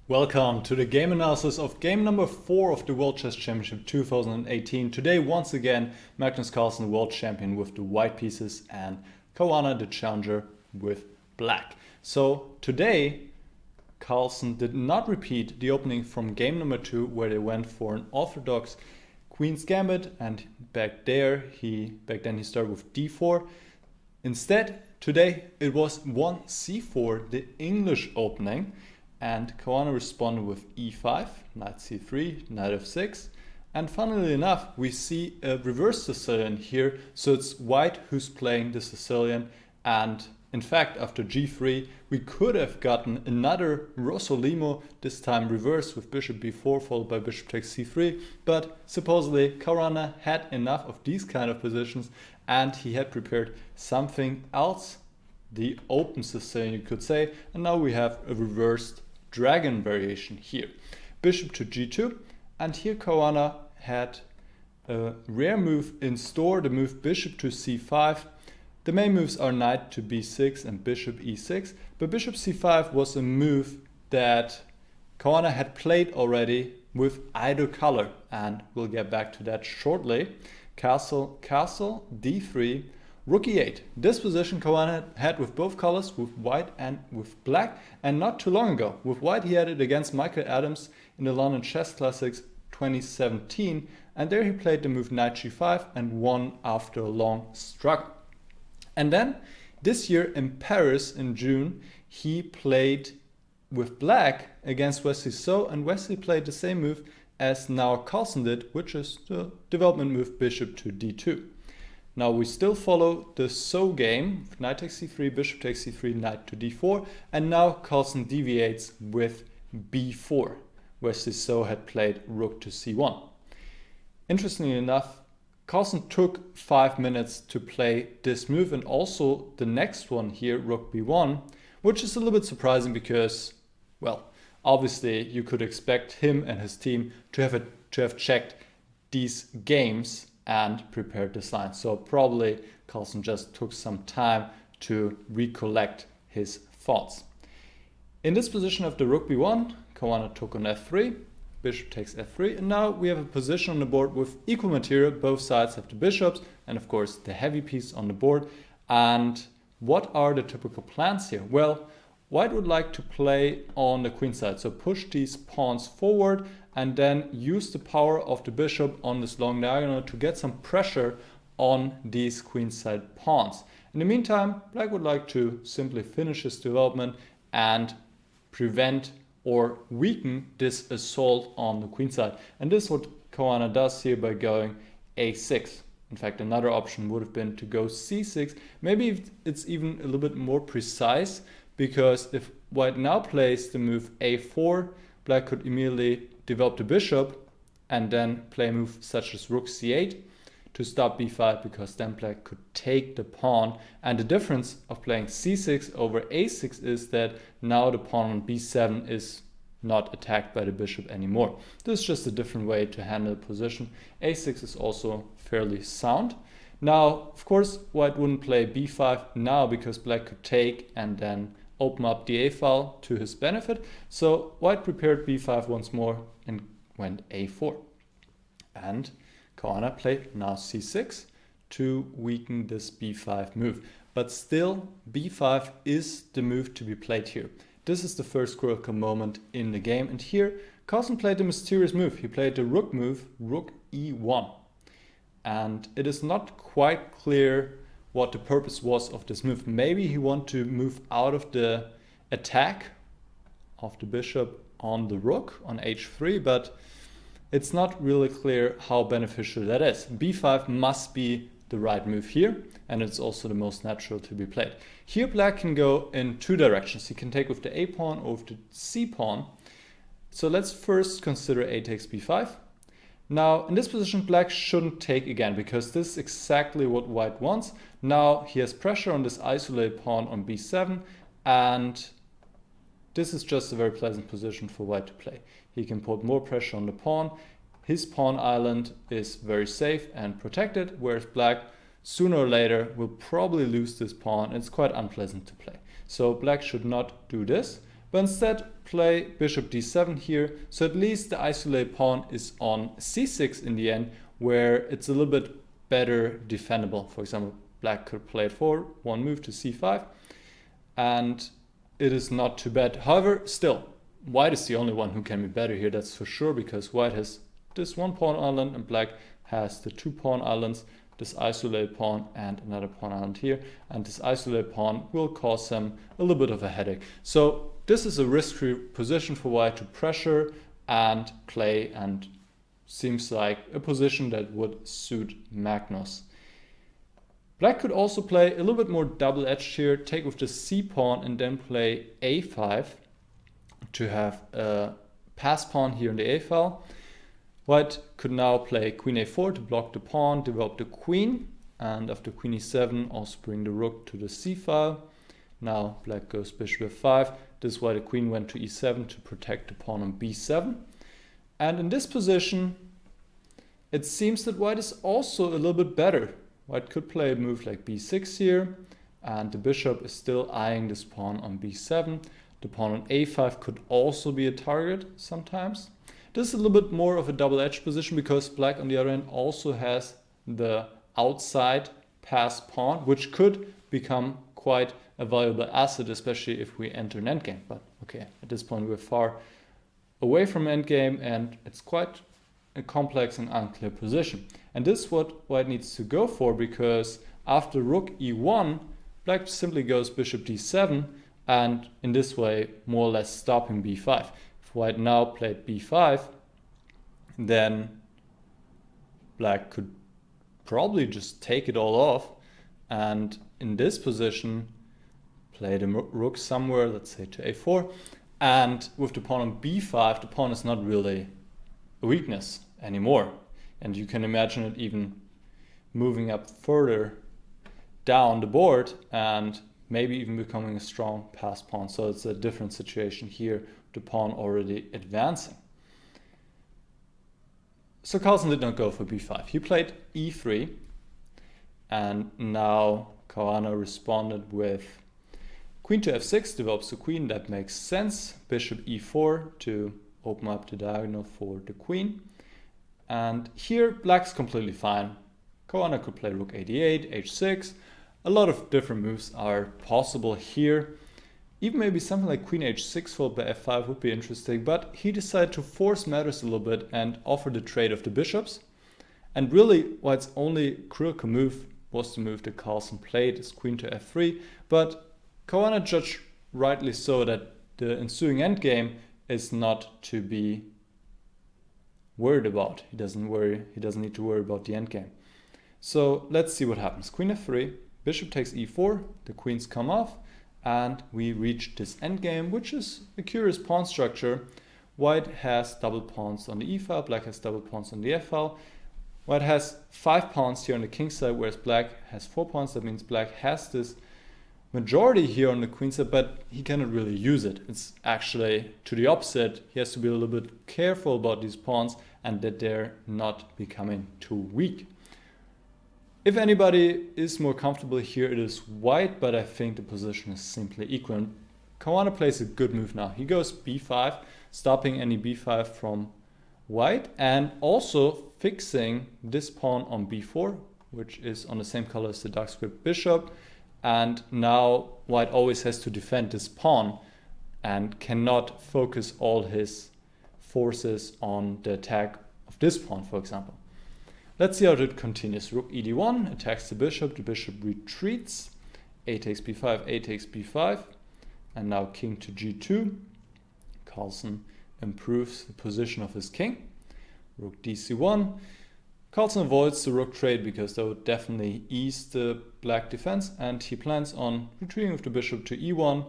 Welcome to the game analysis of game number 4 of the World Chess Championship 2018. Today, once again, Magnus Carlsen, world champion with the white pieces, and Caruana, the challenger, with black. So today, Carlsen did not repeat the opening from game number 2, where they went for an orthodox Queen's Gambit, and back then he started with d4. Instead, today it was 1c4, the English opening. And Caruana responded with e5, knight c3, knight f6. And funnily enough, we see a reverse Sicilian here. So it's white who's playing the Sicilian. And in fact, after g3, we could have gotten another Rossolimo, this time reversed with bishop b4 followed by bishop takes c3. But supposedly Caruana had enough of these kind of positions and he had prepared something else, the open Sicilian you could say. And now we have a reversed dragon variation here. Bishop to g2, and here Caruana had a rare move in store, the move bishop to c5. The main moves are knight to b6 and bishop e6, but bishop c5 was a move that Caruana had played already with either color, and we'll get back to that shortly. Castle, d3, rook e8. This position Caruana had with both colors, with white and with black, and not too long ago. With white he had it against Michael Adams in the London Chess Classics 2017, and there he played the move knight g5 and won after a long struggle. And then this year in Paris in June he played with black against Wesley So, and Wesley played the same move as now Carlsen did, which is the development move bishop to d2. Now we still follow the So game, knight takes c3, bishop takes c3, knight to d4, and now Carlsen deviates with b4, Wesley So had played rook to c1. Interestingly enough, Carlsen took 5 minutes to play this move and also the next one here, rook b1, which is a little bit surprising because, well, obviously you could expect him and his team to have checked these games and prepared this line. So probably Carlsen just took some time to recollect his thoughts. In this position of the rook b1, Caruana took on f3, bishop takes f3, and now we have a position on the board with equal material. Both sides have the bishops and of course the heavy piece on the board. And what are the typical plans here? Well, white would like to play on the queen side, so push these pawns forward and then use the power of the bishop on this long diagonal to get some pressure on these queenside pawns. In the meantime, black would like to simply finish his development and prevent or weaken this assault on the queenside. And this is what Caruana does here by going a6. In fact, another option would have been to go c6. Maybe it's even a little bit more precise, because if white now plays the move a4, black could immediately develop the bishop and then play a move such as rook c8 to stop b5, because then black could take the pawn. And the difference of playing c6 over a6 is that now the pawn on b7 is not attacked by the bishop anymore. This is just a different way to handle the position. a6 is also fairly sound. Now, of course, white wouldn't play b5 now because black could take and then open up the a file to his benefit. So white prepared b5 once more and went a4. And Caruana played now c6 to weaken this b5 move. But still, b5 is the move to be played here. This is the first critical moment in the game. And here, Carlsen played the mysterious move. He played the rook move, rook e1. And it is not quite clear what the purpose was of this move. Maybe he wanted to move out of the attack of the bishop on the rook on h3, but it's not really clear how beneficial that is. b5 must be the right move here, and it's also the most natural to be played. Here black can go in two directions. He can take with the a pawn or with the c pawn. So let's first consider a takes b5. Now, in this position, black shouldn't take again, because this is exactly what white wants. Now he has pressure on this isolated pawn on b7, and this is just a very pleasant position for white to play. He can put more pressure on the pawn. His pawn island is very safe and protected, whereas black sooner or later will probably lose this pawn. It's quite unpleasant to play. So black should not do this. but instead play bishop d7 here, so at least the isolated pawn is on c6 in the end, where it's a little bit better defendable. For example, black could play it forward, one move to c5, and it is not too bad. However, still, white is the only one who can be better here, that's for sure, because white has this one pawn island and black has the two pawn islands, this isolated pawn and another pawn island here, and this isolated pawn will cause them a little bit of a headache. So this is a risk-free position for white to pressure and play, and seems like a position that would suit Magnus. Black could also play a little bit more double-edged here, take with the c pawn and then play a5 to have a pass pawn here in the a file. White could now play queen a4 to block the pawn, develop the queen, and after queen e7 also bring the rook to the c file. Now black goes bishop f5. This is why the queen went to e7 to protect the pawn on b7. And in this position, it seems that white is also a little bit better. White could play a move like b6 here, and the bishop is still eyeing this pawn on b7. The pawn on a5 could also be a target sometimes. This is a little bit more of a double-edged position because black on the other hand also has the outside pass pawn, which could become quite a valuable asset, especially if we enter an endgame. But okay, at this point we're far away from endgame and it's quite a complex and unclear position. And this is what white needs to go for, because after rook e1, black simply goes bishop d7, and in this way more or less stopping b5. If white now played b5, then black could probably just take it all off, and in this position play the rook somewhere, let's say to a4, and with the pawn on b5, the pawn is not really a weakness anymore, and you can imagine it even moving up further down the board and maybe even becoming a strong pass pawn. So it's a different situation here, the pawn already advancing. So Carlsen did not go for b5. He played e3, and now Caruana responded with queen to f6, develops the queen. That makes sense. Bishop e4 to open up the diagonal for the queen. And here black's completely fine. Caruana could play rook a8, h6. A lot of different moves are possible here. Even maybe something like queen h6 followed by f5 would be interesting, but he decided to force matters a little bit and offer the trade of the bishops. And really, white's only critical move was the move that Carlsen played, is queen to f3, but Caruana judged rightly so that the ensuing endgame is not to be worried about. He doesn't need to worry about the endgame. So let's see what happens. Queen f3, bishop takes e4, the queens come off, and we reach this endgame, which is a curious pawn structure. White has double pawns on the e file, black has double pawns on the f file. White has 5 pawns here on the king side, whereas black has 4 pawns. That means black has this majority here on the queen side, but he cannot really use it. It's actually to the opposite. He has to be a little bit careful about these pawns and that they're not becoming too weak. If anybody is more comfortable here, it is white, but I think the position is simply equal. And Caruana plays a good move now. He goes b5, stopping any b5 from white, and also fixing this pawn on b4, which is on the same color as the dark square bishop. And now white always has to defend this pawn and cannot focus all his forces on the attack of this pawn, for example. Let's see how it continues. Rook e d1 attacks the bishop retreats, a takes b5, a takes b5, and now king to g2. Carlsen improves the position of his king. Rook dc1. Carlsen avoids the rook trade because that would definitely ease the black defense, and he plans on retreating with the bishop to e1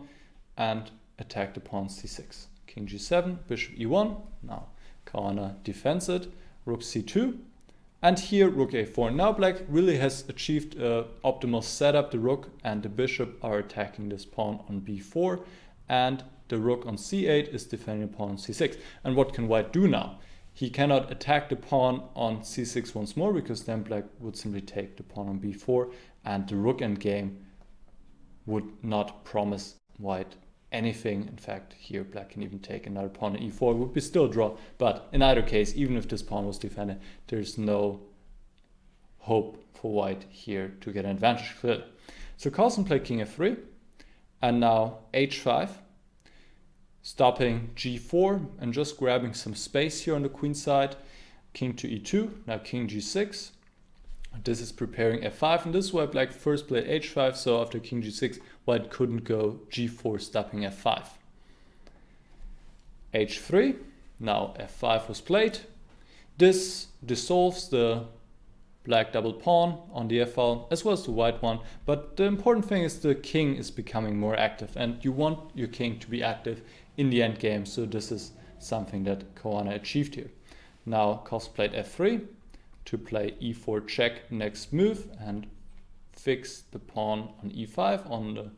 and attack the pawn c6. King g7, bishop e1. Now Caruana defends it. Rook c2. And here rook a4. Now black really has achieved an optimal setup. The rook and the bishop are attacking this pawn on b4, and the rook on c8 is defending the pawn on c6. And what can white do now? He cannot attack the pawn on c6 once more, because then black would simply take the pawn on b4, and the rook endgame would not promise white anything. In fact, here black can even take another pawn on e4. It would be still a draw, but in either case, even if this pawn was defended, there's no hope for white here to get an advantage. So Carlsen played king f3, and now h5, stopping g4 and just grabbing some space here on the queen side. King to e2, now king g6. This is preparing f5, and this is why black first played h5, so after king g6, white couldn't go g4, stopping f5. h3, now f5 was played. This dissolves the black double pawn on the f file, as well as the white one, but the important thing is the king is becoming more active, and you want your king to be active in the endgame, so this is something that Caruana achieved here. Now Carlsen played f3 to play e4 check next move and fix the pawn on e5 on the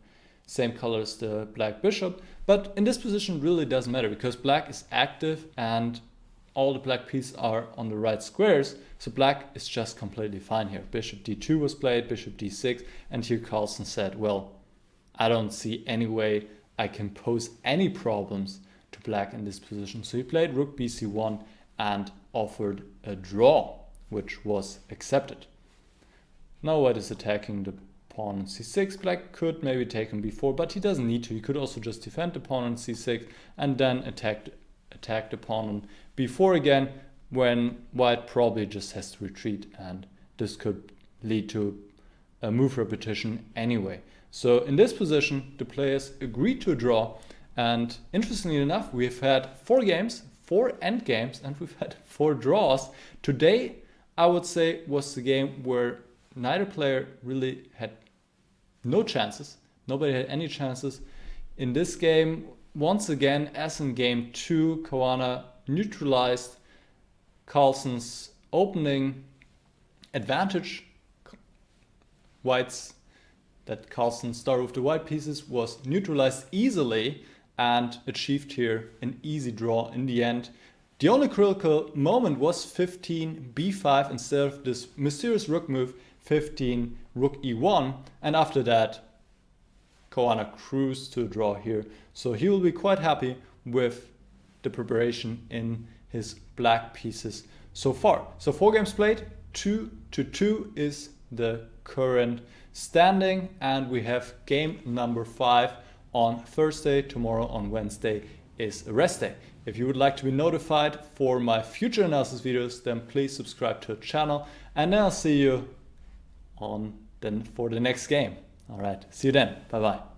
same color as the black bishop. But in this position really doesn't matter because black is active and all the black pieces are on the right squares, so black is just completely fine here. Bishop d2 was played, bishop d6, and here Carlsen said, well, I don't see any way I can pose any problems to black in this position. So he played rook bc1 and offered a draw, which was accepted. Now white is attacking the pawn on c6. Black could maybe take on b4, but he doesn't need to. He could also just defend the pawn on c6 and then attack the pawn on b4 again, when white probably just has to retreat, and this could lead to a move repetition anyway. So in this position, the players agreed to a draw, and interestingly enough, we've had 4 games, 4 end games, and we've had 4 draws. Today, I would say, was the game where neither player really had no chances. Nobody had any chances. In this game, once again, as in game 2, Caruana neutralized Carlsen's opening advantage. That Carlsen started with the white pieces was neutralized easily and achieved here an easy draw in the end. The only critical moment was 15 b5 instead of this mysterious rook move 15 rook e1, and after that Caruana cruised to a draw here, so he will be quite happy with the preparation in his black pieces so far. So 4 games played, 2-2 is the current standing, and we have game number 5 on Thursday. Tomorrow on Wednesday is a rest day. If you would like to be notified for my future analysis videos, then please subscribe to the channel, and then I'll see you for the next game. All right, see you then. Bye bye.